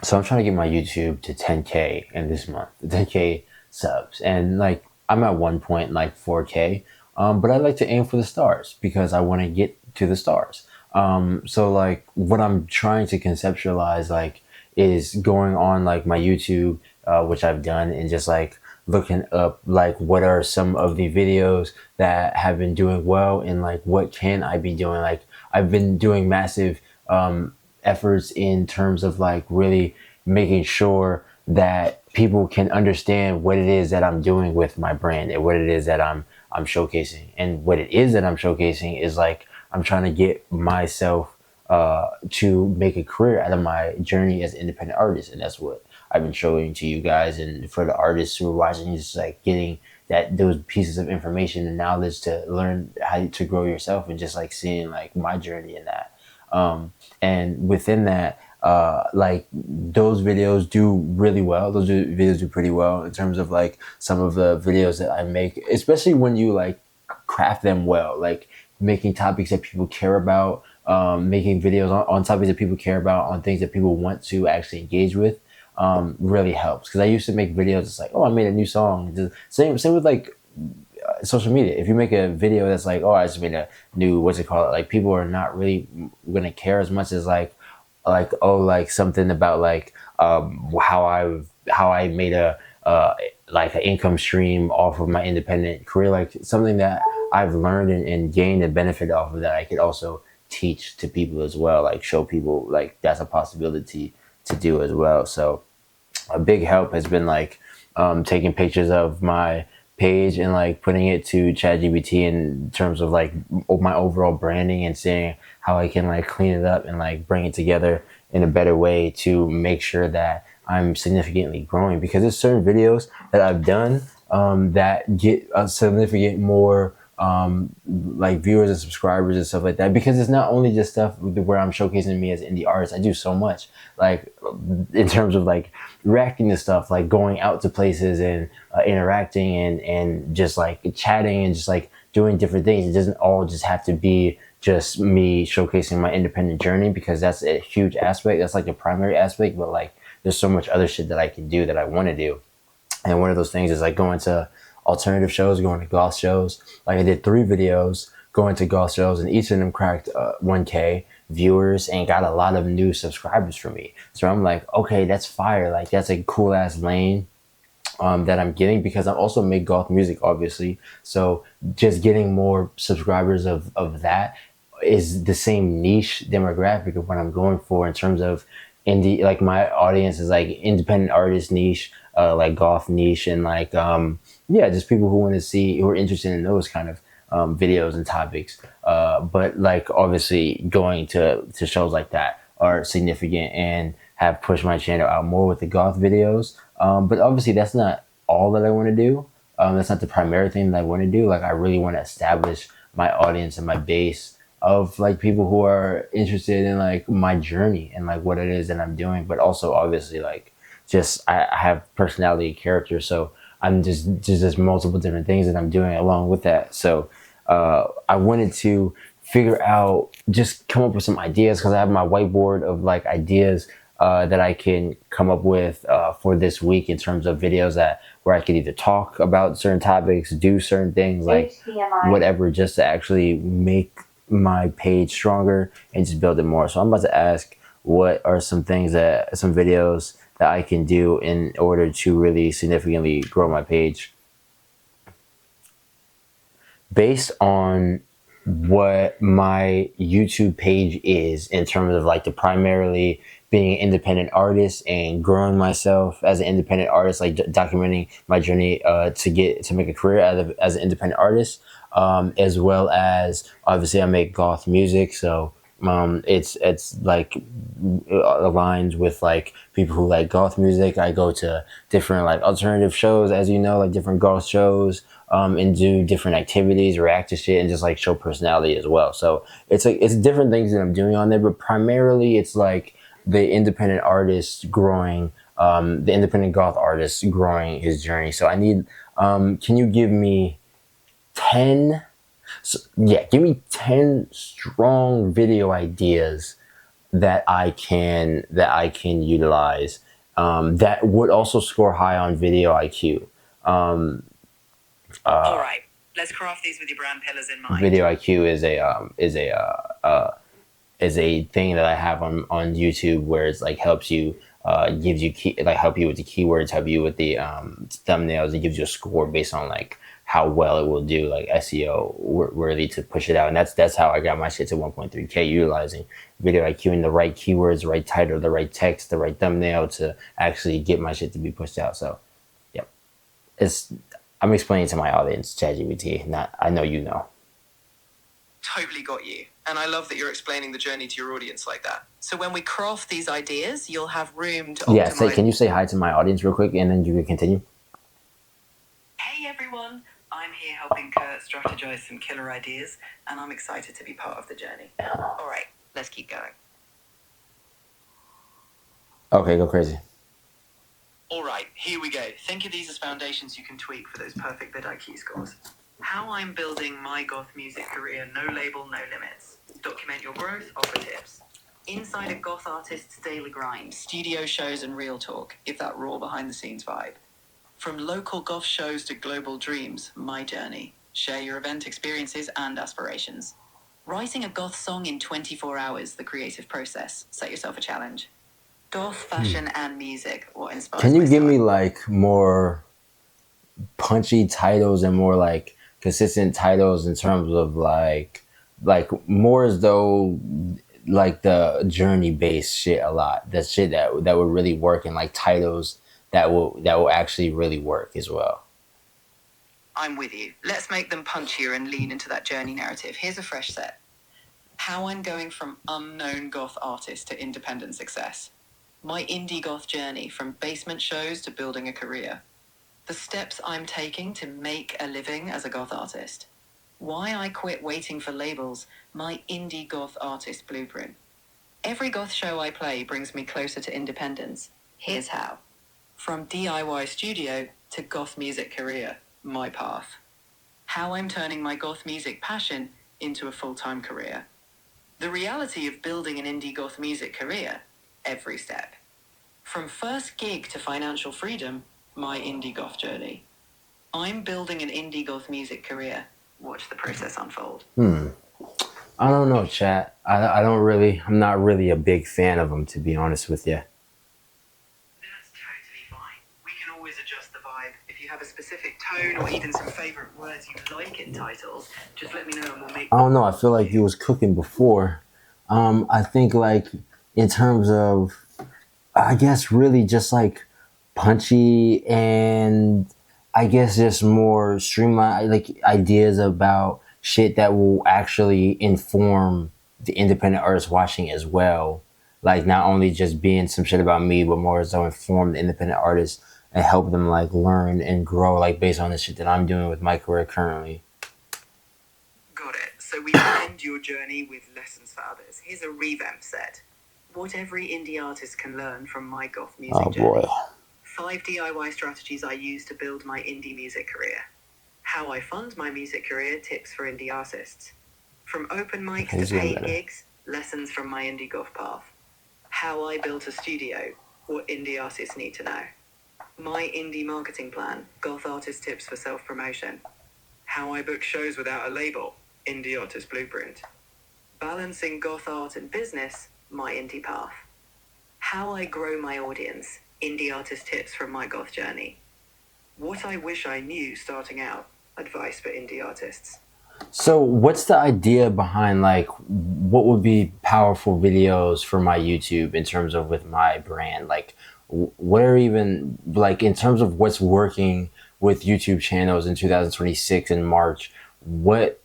So I'm trying to get my YouTube to 10K in this month, 10K subs, and like I'm at one point like 4K. But I like to aim for the stars because I want to get to the stars. So like what I'm trying to conceptualize like is going on like my YouTube, which I've done, and just like looking up like what are some of the videos that have been doing well, and like what can I be doing. Like I've been doing massive efforts in terms of like really making sure that people can understand what it is that I'm doing with my brand and what it is that I'm showcasing. And what it is that I'm showcasing is like I'm trying to get myself to make a career out of my journey as an independent artist, and that's what I've been showing to you guys. And for the artists who are watching, just like getting that those pieces of information and knowledge to learn how to grow yourself, and just like seeing like my journey in that. And within that, like those videos do really well. Videos do pretty well in terms of like some of the videos that I make, especially when you like craft them well, like making topics that people care about, making videos on topics that people care about, on things that people want to actually engage with. Really helps because I used to make videos. It's like, oh, I made a new song. Just, same with like social media. If you make a video that's like, oh, I just made a new, what's it called? Like people are not really gonna care as much as like oh, like something about like how I made a like an income stream off of my independent career, like something that I've learned and gained a benefit off of that I could also teach to people as well, like show people like that's a possibility to do as well. So a big help has been like taking pictures of my page and like putting it to ChatGPT in terms of like my overall branding, and seeing how I can like clean it up and like bring it together in a better way to make sure that I'm significantly growing. Because there's certain videos that I've done that get a significant more like viewers and subscribers and stuff like that, because it's not only just stuff where I'm showcasing me as indie artist. I do so much like in terms of like reacting to stuff, like going out to places and interacting and just like chatting and just like doing different things. It doesn't all just have to be just me showcasing my independent journey, because that's a huge aspect. That's like the primary aspect, but like there's so much other shit that I can do that I want to do. And one of those things is like going to alternative shows, going to goth shows. Like I did 3 videos going to goth shows, and each of them cracked 1K viewers and got a lot of new subscribers for me. So I'm like, okay, that's fire. Like that's a cool ass lane that I'm getting, because I also make goth music, obviously. So just getting more subscribers of that is the same niche demographic of what I'm going for in terms of indie. Like my audience is like independent artist niche, like goth niche, and like yeah, just people who want to see, who are interested in those kind of videos and topics. But like obviously going to shows like that are significant and have pushed my channel out more with the goth videos. But obviously that's not all that I want to do. That's not the primary thing that I want to do. Like I really want to establish my audience and my base of like people who are interested in like my journey and like what it is that I'm doing. But also obviously like just I have personality and character, so I'm just multiple different things that I'm doing along with that. So I wanted to figure out, just come up with some ideas, because I have my whiteboard of like ideas that I can come up with for this week in terms of videos that where I could either talk about certain topics, do certain things, like HDMI, whatever, just to actually make my page stronger and just build it more. So I'm about to ask, what are some things that, some videos that I can do in order to really significantly grow my page based on what my YouTube page is, in terms of like the primarily being an independent artist and growing myself as an independent artist, like documenting my journey to make a career as an independent artist, as well as obviously I make goth music, so it's like aligns with like people who like goth music. I go to different like alternative shows, as you know, like different goth shows, and do different activities, react to shit, and just like show personality as well. So it's like it's different things that I'm doing on there, but primarily it's like the independent artist growing, the independent goth artist growing his journey. So I need, can you give me 10? So, yeah, give me 10 strong video ideas that I can utilize, that would also score high on video IQ. Um, All right, let's craft these with your brand pillars in mind. Video IQ is a thing that I have on YouTube where it's like helps you, gives you help you with the keywords, help you with the thumbnails. It gives you a score based on like how well it will do, like SEO worthy to push it out. And that's how I got my shit to 1.3K, utilizing Video IQ and the right keywords, the right title, the right text, the right thumbnail to actually get my shit to be pushed out. So, yep, it's I'm explaining to my audience, ChatGPT. Not I know you know. Totally got you. And I love that you're explaining the journey to your audience like that. So when we craft these ideas, you'll have room to Yeah, optimize. can you say hi to my audience real quick, and then you can continue? Hey everyone, I'm here helping Kurt strategize some killer ideas, and I'm excited to be part of the journey. All right, let's keep going. Okay, go crazy. All right, here we go. Think of these as foundations you can tweak for those perfect vidIQ scores. How I'm building my goth music career, no label, no limits. Document your growth, offer tips. Inside a goth artist's daily grind, studio shows and real talk, give that raw behind the scenes vibe. From local goth shows to global dreams, my journey. Share your event experiences and aspirations. Writing a goth song in 24 hours, the creative process. Set yourself a challenge. Goth fashion and music, what inspires Can you my give me style? like more punchy titles and more like consistent titles in terms of like more as though like the journey based shit a lot. That shit that would really work, and like titles that will actually really work as well. I'm with you. Let's make them punchier and lean into that journey narrative. Here's a fresh set. How I'm going from unknown goth artist to independent success. My indie goth journey from basement shows to building a career. The steps I'm taking to make a living as a goth artist. Why I quit waiting for labels. My indie goth artist blueprint. Every goth show I play brings me closer to independence. Here's how. From DIY studio to goth music career, my path. How I'm turning my goth music passion into a full-time career. The reality of building an indie goth music career, every step. From first gig to financial freedom, my indie goth journey. I'm building an indie goth music career. Watch the process unfold. I don't know, chat. I don't really. I'm not really a big fan of them, to be honest with you. That's totally fine. We can always adjust the vibe. If you have a specific tone or even some favorite words you like in titles, just let me know and we'll make. I don't know. I feel like you was cooking before. I think like in terms of, I guess really just like punchy, and I guess just more streamlined, like ideas about shit that will actually inform the independent artists watching as well. Like not only just being some shit about me, but more so inform the independent artists and help them like learn and grow like based on the shit that I'm doing with my career currently. Got it. So we end your journey with lessons for others. Here's a revamp set. What every indie artist can learn from my goth music Oh journey. boy. 5 DIY strategies I use to build my indie music career. How I fund my music career, tips for indie artists. From open mics He's to getting paid better. gigs, lessons from my indie goth path. How I built a studio, what indie artists need to know. My indie marketing plan, goth artist tips for self-promotion. How I book shows without a label, indie artist blueprint. Balancing goth art and business, my indie path. How I grow my audience, indie artist tips from my goth journey. What I wish I knew starting out, advice for indie artists. So, what's the idea behind like what would be powerful videos for my YouTube in terms of with my brand? Like, what are even like in terms of what's working with YouTube channels in 2026 in March? What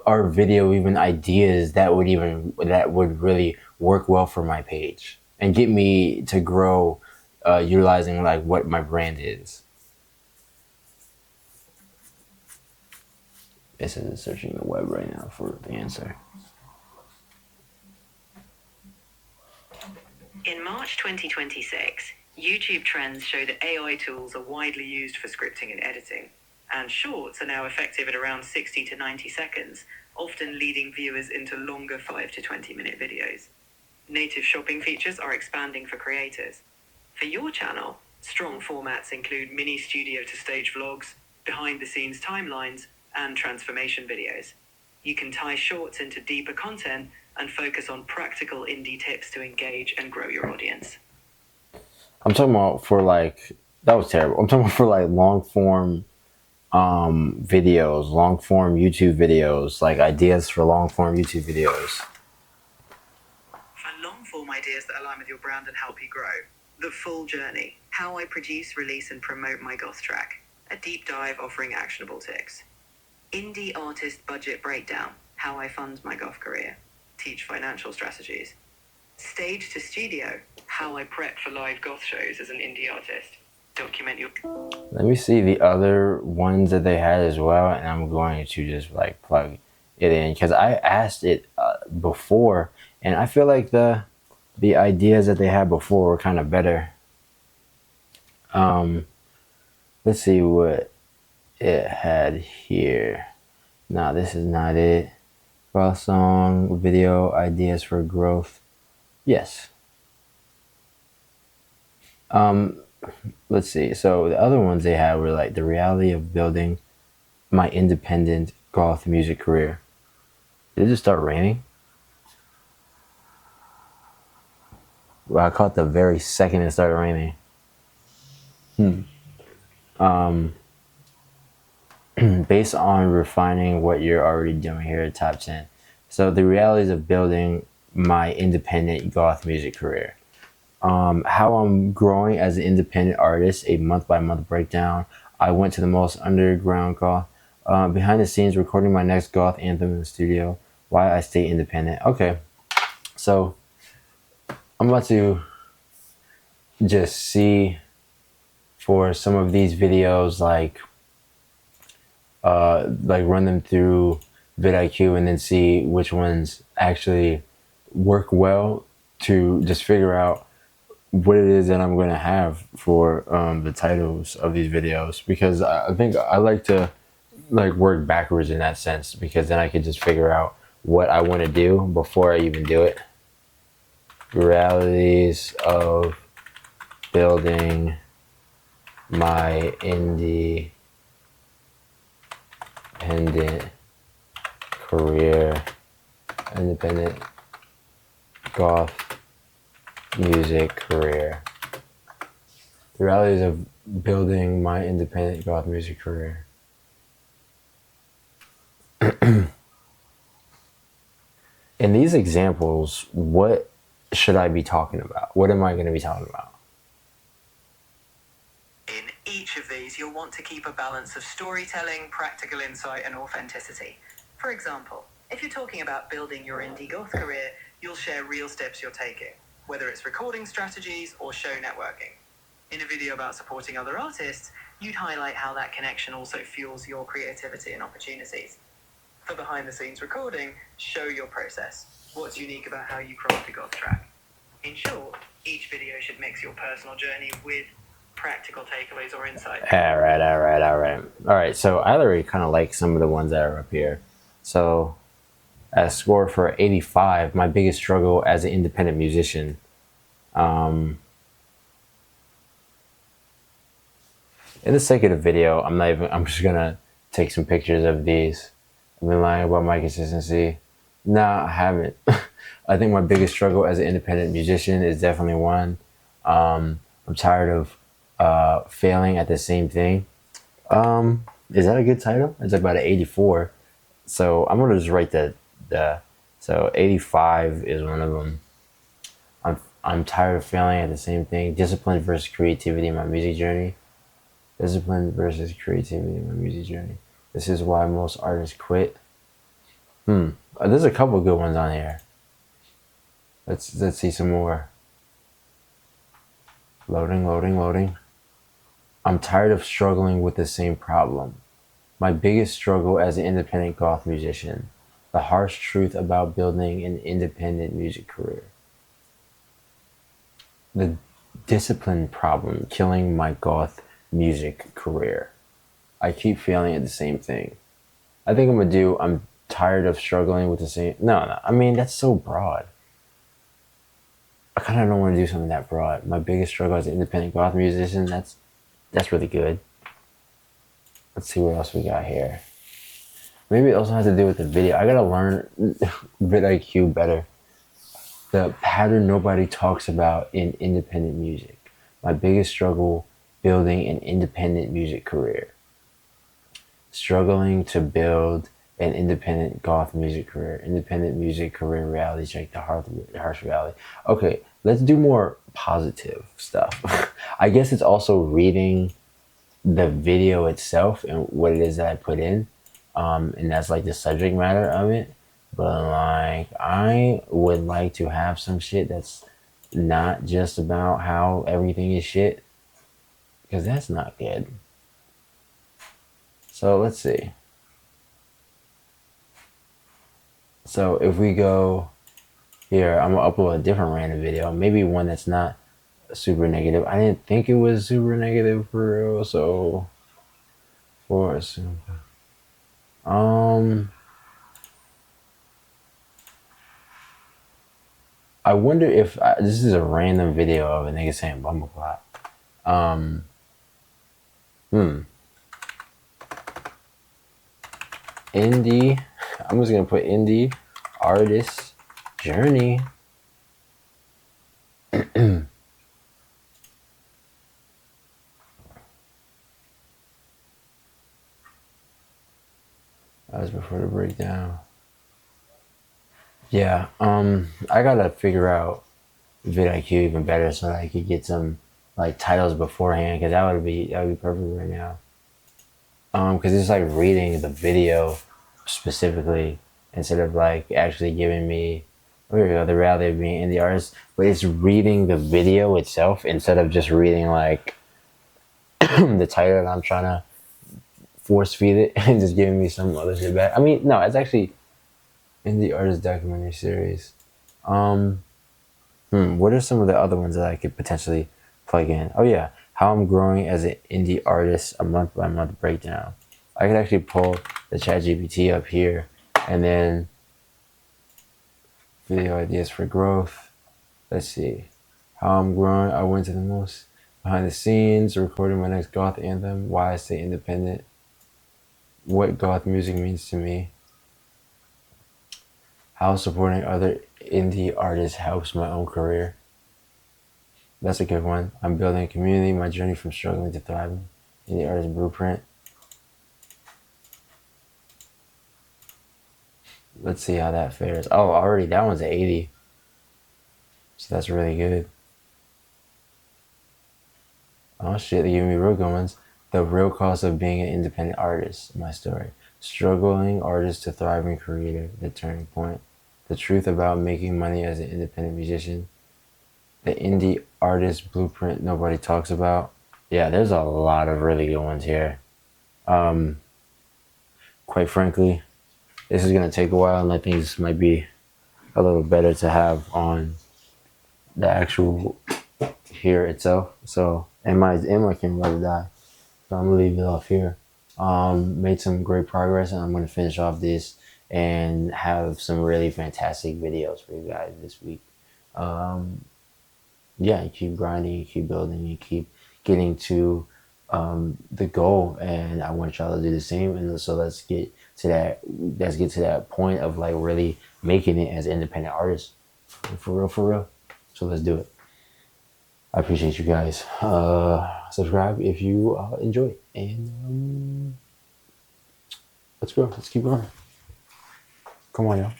are video even ideas that would really work well for my page and get me to grow, utilizing like what my brand is? This is searching the web right now for the answer. In March 2026, YouTube trends show that AI tools are widely used for scripting and editing, and shorts are now effective at around 60 to 90 seconds, often leading viewers into longer 5 to 20 minute videos. Native shopping features are expanding for creators. For your channel, strong formats include mini studio to stage vlogs, behind the scenes timelines, and transformation videos. You can tie shorts into deeper content and focus on practical indie tips to engage and grow your audience. I'm talking about for like, that was terrible. I'm talking about for like long form videos, long form YouTube videos, like ideas for long form YouTube videos. For long form ideas that align with your brand and help you grow, The Full Journey, how I produce, release, and promote my goth track. A deep dive offering actionable tips. Indie Artist Budget Breakdown, how I fund my goth career. Teach financial strategies. Stage to Studio, how I prep for live goth shows as an indie artist. Document your... Let me see the other ones that they had as well, and I'm going to just like plug it in because I asked it before, and I feel like the ideas that they had before were kind of better. Let's see what it had here. No, this is not it. Well, song, video, ideas for growth. Yes. Let's see. So the other ones they had were like the reality of building my independent goth music career. Did it just start raining? Well, I caught the very second it started raining. Based on refining what you're already doing here at Top 10. So the realities of building my independent goth music career. How I'm growing as an independent artist, a month by month breakdown. I went to the most underground goth. Behind the scenes, recording my next goth anthem in the studio. Why I stay independent. Okay, so I'm about to just see for some of these videos, like run them through vidIQ and then see which ones actually work well to just figure out what it is that I'm going to have for the titles of these videos, because I think I like to like work backwards in that sense, because then I can just figure out what I want to do before I even do it. Realities of building my independent career, independent goth music career. The realities of building my independent goth music career. In these examples, what should I be talking about? What am I going to be talking about? In each of these, you'll want to keep a balance of storytelling, practical insight, and authenticity. For example, if you're talking about building your indie goth career, you'll share real steps you're taking, whether it's recording strategies or show networking. In a video about supporting other artists, you'd highlight how that connection also fuels your creativity and opportunities. For behind-the-scenes recording, show your process. What's unique about how you craft a goth track? In short, each video should mix your personal journey with practical takeaways or insights. All right. So I already kind of like some of the ones that are up here. So a score for 85, my biggest struggle as an independent musician. In the sake of the video, I'm just gonna take some pictures of these. I've been lying about my consistency. Nah, I haven't. I think my biggest struggle as an independent musician is definitely one. I'm tired of failing at the same thing. Is that a good title? It's about an 84. So I'm gonna just write so 85 is one of them. I'm tired of failing at the same thing. Discipline versus creativity in my music journey. Discipline versus creativity in my music journey. This is why most artists quit. There's a couple good ones on here. Let's see some more. Loading. I'm tired of struggling with the same problem. My biggest struggle as an independent goth musician. The harsh truth about building an independent music career. The discipline problem killing my goth music career. I keep failing at the same thing. I think I'm tired of struggling with the same. No. I mean, that's so broad. I kind of don't want to do something that broad. My biggest struggle as an independent goth musician, that's really good. Let's see what else we got here. Maybe it also has to do with the video. I gotta learn vidIQ better. The pattern nobody talks about in independent music. My biggest struggle building an independent music career. Struggling to build an independent goth music career. Independent music career reality check, the harsh reality. Okay, let's do more positive stuff. I guess it's also reading the video itself and what it is that I put in. And that's like the subject matter of it. But like, I would like to have some shit that's not just about how everything is shit, because that's not good. So let's see. So if we go here, I'm gonna upload a different random video, maybe one that's not super negative. I didn't think it was super negative for real, so for I wonder if this is a random video of a nigga saying bumbleclot. Indie. I'm just gonna put indie artist journey. That was before the breakdown. Yeah, I gotta figure out vidIQ even better so that I could get some like titles beforehand, because that would be perfect right now. Because it's like reading the video specifically instead of like actually giving me, there we go, the reality of being indie artist. But it's reading the video itself instead of just reading like the title that I'm trying to force feed it and just giving me some other shit back. I mean, no, it's actually indie artist documentary series. What are some of the other ones that I could potentially plug in? Oh yeah, how I'm growing as an indie artist, a month by month breakdown. I could actually pull the ChatGPT up here and then video ideas for growth. Let's see. How I'm growing. I went to the most behind the scenes, recording my next goth anthem, why I stay independent, what goth music means to me, how supporting other indie artists helps my own career. That's a good one. I'm building a community, my journey from struggling to thriving, indie artist blueprint. Let's see how that fares. Oh, already that one's at 80. So that's really good. Oh shit, they gave me real good ones. The real cost of being an independent artist, my story. Struggling artist to thriving creator, the turning point. The truth about making money as an independent musician. The indie artist blueprint nobody talks about. Yeah, there's a lot of really good ones here. Quite frankly, this is gonna take a while, and I think this might be a little better to have on the actual here itself. So, and my camera about to die, so I'm gonna leave it off here. Made some great progress, and I'm gonna finish off this and have some really fantastic videos for you guys this week. Yeah, you keep grinding, you keep building, you keep getting to the goal, and I want y'all to do the same. And so let's get to that point of like really making it as independent artists, for real. So let's do it. I appreciate you guys. Subscribe if you enjoy it, and let's go. Let's keep going. Come on, y'all.